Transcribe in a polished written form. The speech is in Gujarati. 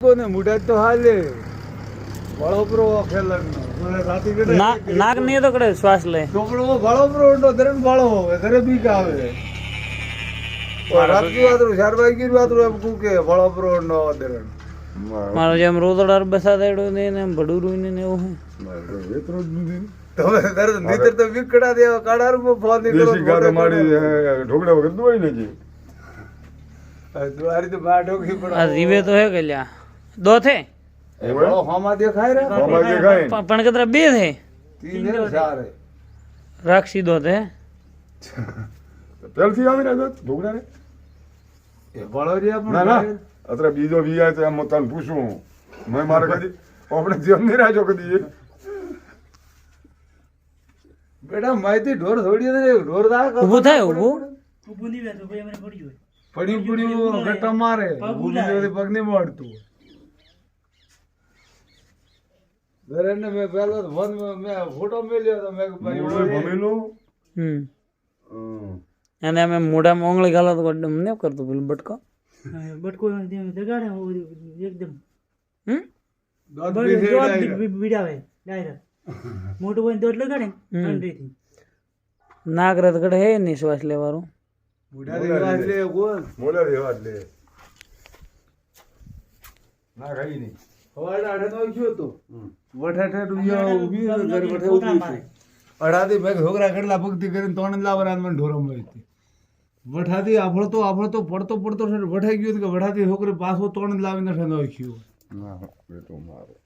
કોને મુઢા તો હાલે વળોપરો ખેલનો મને રાતી કે નાક નહીં તો કડે શ્વાસ લે છોકરો વળોપરો નો ધરણ વાળો હવે ઘરે બીક આવે રાતની વાત 4 વાગે વાત એમ કુ કે વળોપરો નો ધરણ મારો જેમ રોદડાર બસા દેડો ને ને ભડુરું ને એવું એતરો જ નથી તમે ઘરે નીતર તો વિકડા દેવા કાડાર માં ફોન નીકળો દેશી ગાડો મારી ઢોકળા વગર દોઈ લેજે દ્વારી તો બા ઢોકી આ રીવે તો હે કે લ્યા દો થે એ વળો હોમાં દેખાય રે હોમાં દેખાય પણ કતરા બે થે તીન ને ચાર રાખસી દો થે પેલથી આવી ને ઢોકળા ને એ વળો રે પણ ના ના અત્રે બીજો વીઆઈ તો એમ તને પૂછું મેં મારે કદી આપણે જેમ નહીં રાજો કદી બેટા માહિતી ઢોર થોડી ને ઢોર દા ઊભું થાય ઊભું પડી પડ્યું ગટ્ટા મારે પગ નહીં મળતું ઘરે ને મેં પેલો ફોન મેં ફોટો મેલ્યો તો મેં મમ્મીનું અને અમે મોઢામાં ઓંગળી ગાલો તો નહીં કરતું પેલું બટકો બટકો દગાડે એકદમ દોઢ બીડાવે ડાયરેક્ટ મોટું હોય દોઢ લગાડે ઠંડીથી નાક રત કડે હે નહીં શ્વાસ લેવાનું બુઢા દેવા એટલે કોણ મોડા દેવા એટલે ના ખાઈ નહીં હવાડે આઠે નો ગયો તો વઠાઠે રૂપિયા ઊભી તો ઘર વઠે ઊભી છે અડાથી મેં છોકરા કેટલા ભક્તિ કરીને તોણ લાવરા મને ઢોરો મળી હતી વઠાથી આફળતો પડતો છે વઠાઈ ગયો કે વઠાથી છોકરી પાછો તોણ લાવીને ઠંડો ગયો ના એ તો મારો